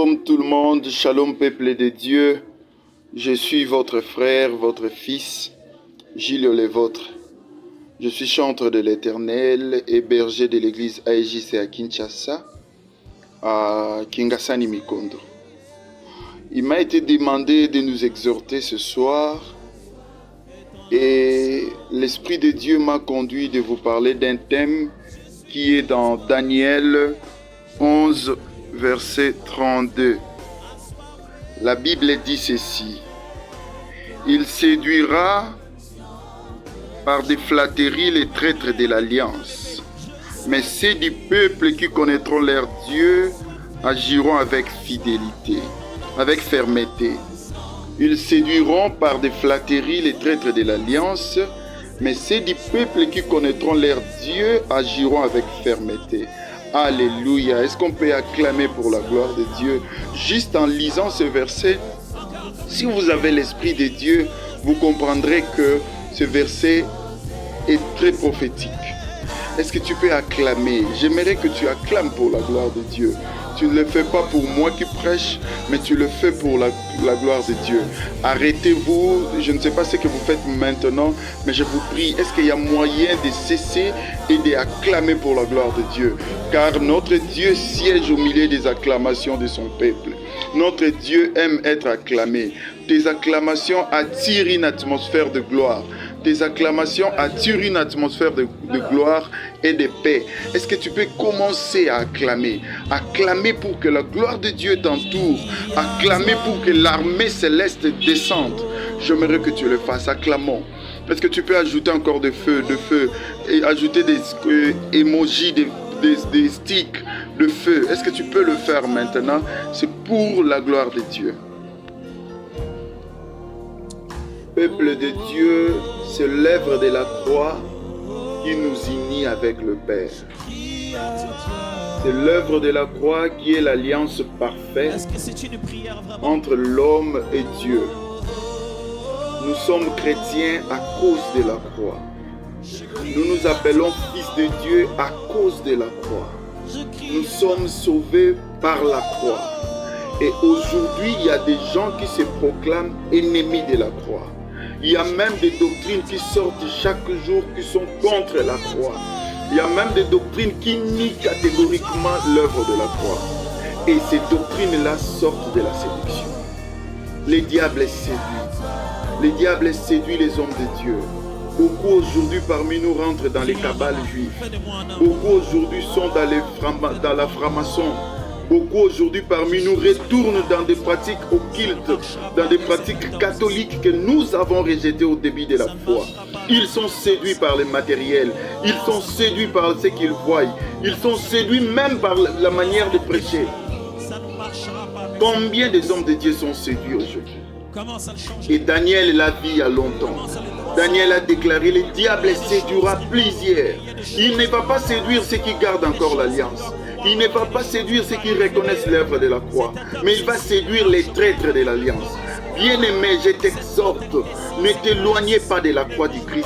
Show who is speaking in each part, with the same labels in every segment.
Speaker 1: Shalom tout le monde, shalom peuple de Dieu. Je suis votre frère, votre fils, Gilles le vôtre. Je suis chantre de l'Éternel et berger de l'église AEJC à Kinshasa, à Kingasani Mikondo. Il m'a été demandé de nous exhorter ce soir et l'Esprit de Dieu m'a conduit de vous parler d'un thème qui est dans Daniel 11, verset 32. La Bible dit ceci: il séduira par des flatteries les traîtres de l'alliance, mais ceux du peuple qui connaîtront leur Dieu agiront avec fidélité, avec fermeté. Ils séduiront par des flatteries les traîtres de l'alliance, mais ceux du peuple qui connaîtront leur Dieu agiront avec fermeté. Alléluia. Est-ce qu'on peut acclamer pour la gloire de Dieu? Juste en lisant ce verset, si vous avez l'Esprit de Dieu, vous comprendrez que ce verset est très prophétique. Est-ce que tu peux acclamer? J'aimerais que tu acclames pour la gloire de Dieu. Tu ne le fais pas pour moi qui prêche, mais tu le fais pour la gloire de Dieu. Arrêtez-vous, je ne sais pas ce que vous faites maintenant, mais je vous prie, est-ce qu'il y a moyen de cesser et d'acclamer pour la gloire de Dieu? Car notre Dieu siège au milieu des acclamations de son peuple. Notre Dieu aime être acclamé. Tes acclamations attirent une atmosphère de gloire. Tes acclamations attirent une atmosphère de gloire et de paix. Est-ce que tu peux commencer à acclamer? Acclamer pour que la gloire de Dieu t'entoure. Acclamer pour que l'armée céleste descende. J'aimerais que tu le fasses. Acclamons. Est-ce que tu peux ajouter encore de feu, et ajouter des emojis, des sticks de feu? Est-ce que tu peux le faire maintenant? C'est pour la gloire de Dieu. Peuple de Dieu, c'est l'œuvre de la croix qui nous unit avec le Père. C'est l'œuvre de la croix qui est l'alliance parfaite entre l'homme et Dieu. Nous sommes chrétiens à cause de la croix. Nous nous appelons fils de Dieu à cause de la croix. Nous sommes sauvés par la croix. Et aujourd'hui, il y a des gens qui se proclament ennemis de la croix. Il y a même des doctrines qui sortent chaque jour qui sont contre la croix. Il y a même des doctrines qui nient catégoriquement l'œuvre de la croix. Et ces doctrines-là sortent de la séduction. Les diables séduisent. Les diables séduisent les hommes de Dieu. Beaucoup aujourd'hui parmi nous rentrent dans les cabales juives. Beaucoup aujourd'hui sont dans la franc-maçon. Beaucoup aujourd'hui parmi nous retournent dans des pratiques occultes, dans des pratiques catholiques que nous avons rejetées au début de la foi. Ils sont séduits par le matériel, ils sont séduits par ce qu'ils voient, ils sont séduits même par la manière de prêcher. Combien des hommes de Dieu sont séduits aujourd'hui? Et Daniel l'a dit il y a longtemps. Daniel a déclaré: le diable séduira plusieurs. Il ne va pas séduire ceux qui gardent encore l'alliance. Il ne va pas séduire ceux qui reconnaissent l'œuvre de la croix, mais il va séduire les traîtres de l'alliance. Bien-aimé, je t'exhorte, ne t'éloignez pas de la croix du Christ,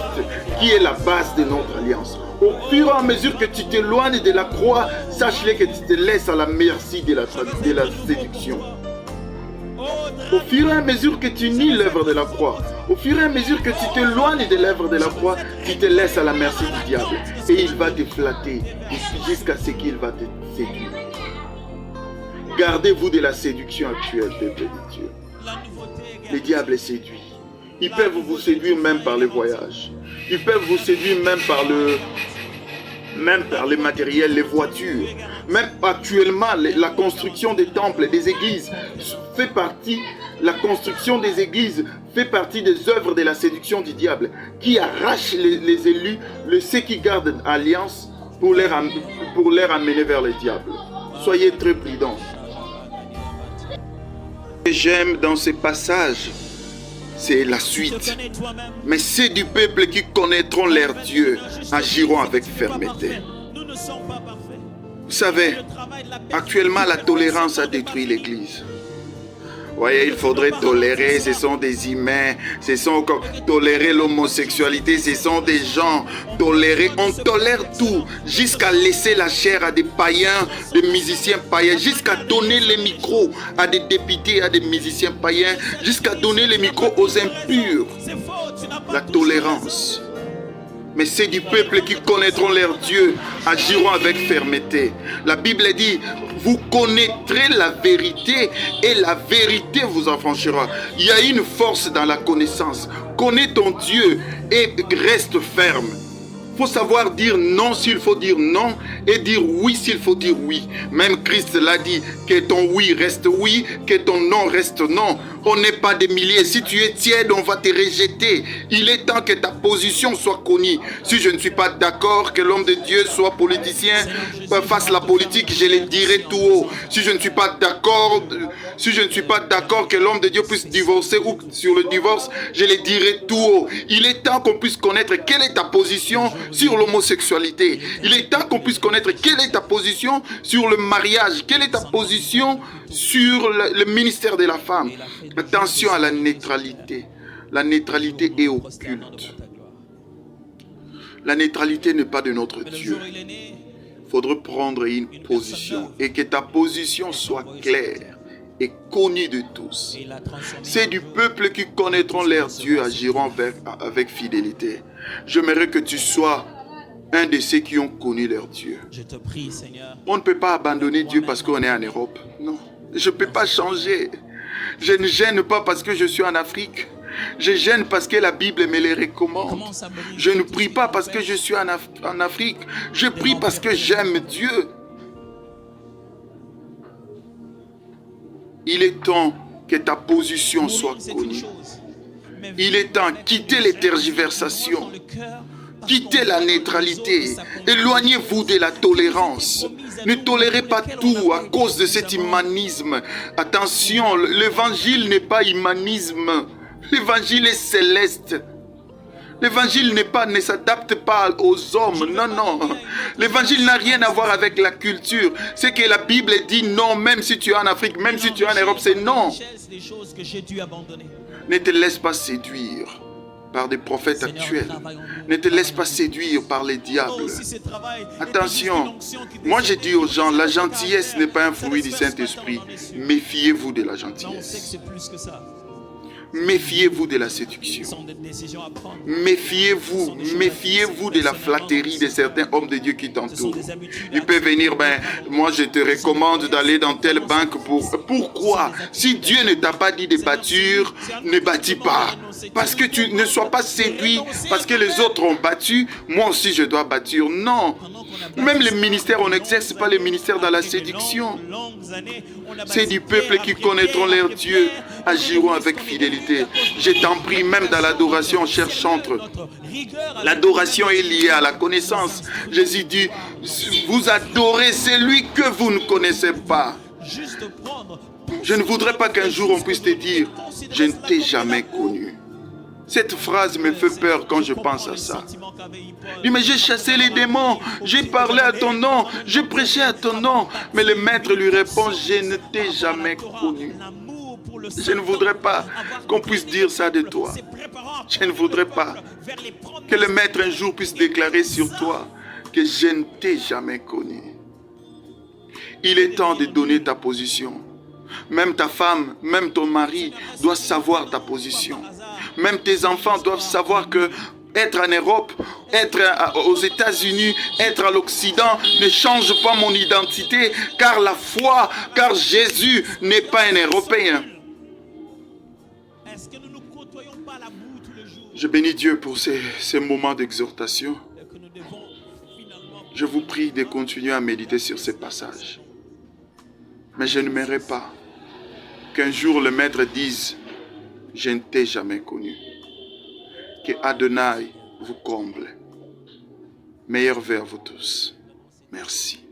Speaker 1: qui est la base de notre alliance. Au fur et à mesure que tu t'éloignes de la croix, sache-le que tu te laisses à la merci de la séduction. Au fur et à mesure que tu nies l'œuvre de la croix, au fur et à mesure que tu t'éloignes de l'œuvre de la croix, tu te laisses à la merci du diable. Et il va te flatter jusqu'à ce qu'il va te séduire. Gardez-vous de la séduction actuelle, peuple de Dieu. Le diable séduit. Ils peuvent vous séduire même par les voyages. Ils peuvent vous séduire même par les matériels, les voitures. Même actuellement, la construction des temples, des églises fait partie. La construction des églises fait partie des œuvres de la séduction du diable qui arrache les élus, ceux qui gardent alliance pour les amener vers le diable. Soyez très prudents. Ce que j'aime dans ces passages, c'est la suite. Mais ceux du peuple qui connaîtront leur Dieu agiront avec fermeté. Vous savez, actuellement la tolérance a détruit l'Église. Voyez, il faudrait tolérer, ce sont des humains, ce sont comme tolérer l'homosexualité, ce sont des gens tolérés. On tolère tout, jusqu'à laisser la chair à des païens, des musiciens païens, jusqu'à donner les micros à des députés, à des musiciens païens, jusqu'à donner les micros aux impurs. La tolérance. Mais c'est du peuple qui connaîtront leur Dieu, agiront avec fermeté. La Bible dit, vous connaîtrez la vérité et la vérité vous affranchira. Il y a une force dans la connaissance. Connais ton Dieu et reste ferme. Il faut savoir dire non s'il faut dire non et dire oui s'il faut dire oui. Même Christ l'a dit, que ton oui reste oui, que ton non reste non. On n'est pas des milliers. Si tu es tiède, on va te rejeter. Il est temps que ta position soit connue. Si je ne suis pas d'accord que l'homme de Dieu soit politicien, fasse la politique, je le dirai tout haut. Si je ne suis pas d'accord que l'homme de Dieu puisse divorcer ou sur le divorce, je le dirai tout haut. Il est temps qu'on puisse connaître quelle est ta position sur l'homosexualité. Il est temps qu'on puisse connaître quelle est ta position sur le mariage, quelle est ta position sur le ministère de la femme. Attention à la neutralité. La neutralité est occulte. La neutralité n'est pas de notre Dieu. Il faudrait prendre une position et que ta position soit claire et connue de tous. C'est du peuple qui connaîtront leur Dieu, agiront avec fidélité. J'aimerais que tu sois un de ceux qui ont connu leur Dieu. On ne peut pas abandonner Dieu parce qu'on est en Europe. Non, je ne peux pas changer. Je ne gêne pas parce que je suis en Afrique. Je gêne parce que la Bible me les recommande. Je ne prie pas parce que je suis en Afrique. Je prie parce que j'aime Dieu. Il est temps que ta position soit connue. Il est temps de quitter les tergiversations. Quittez la neutralité. Éloignez-vous de la tolérance. Ne tolérez pas tout à cause de cet humanisme. Attention, l'évangile n'est pas humanisme. L'évangile est céleste. L'évangile ne s'adapte pas aux hommes. Non, non. L'évangile n'a rien à voir avec la culture. C'est que la Bible dit non, même si tu es en Afrique, même si tu es en Europe, c'est non. Ne te laisse pas séduire par des prophètes actuels. Ne te laisse pas séduire par les diables. Attention, moi je dis aux gens, la gentillesse n'est pas un fruit du Saint-Esprit. Méfiez-vous de la gentillesse. Méfiez-vous de la séduction. Méfiez-vous de la flatterie de certains hommes de Dieu qui t'entourent. Il peut venir, moi je te recommande d'aller dans telle banque pour... Pourquoi? Si Dieu ne t'a pas dit de bâtir, ne bâtis pas. Parce que tu ne sois pas séduit, parce que les autres ont battu, moi aussi je dois bâtir. Non. Même les ministères, on n'exerce pas les ministères dans la séduction. C'est du peuple qui connaîtront leur Dieu, agiront avec fidélité. Je t'en prie, même dans l'adoration, on cherche entre. L'adoration est liée à la connaissance. Jésus dit, vous adorez celui que vous ne connaissez pas. Je ne voudrais pas qu'un jour on puisse te dire, je ne t'ai jamais connu. Cette phrase me fait peur quand je pense à ça. Dis, mais j'ai chassé les démons, j'ai parlé à ton nom, j'ai prêché à ton nom. Mais le maître lui répond, je ne t'ai jamais connu. Je ne voudrais pas qu'on puisse dire ça de toi. Je ne voudrais pas que le maître un jour puisse déclarer sur toi que je ne t'ai jamais connu. Il est temps de donner ta position. Même ta femme, même ton mari doit savoir ta position. Même tes enfants doivent savoir que être en Europe, être aux États-Unis, être à l'Occident ne change pas mon identité, car la foi, car Jésus n'est pas un Européen. Je bénis Dieu pour ces moments d'exhortation. Je vous prie de continuer à méditer sur ces passages. Mais je n'aimerais pas qu'un jour le Maître dise « Je ne t'ai jamais connu ». Que Adonai vous comble. Meilleur vers vous tous. Merci.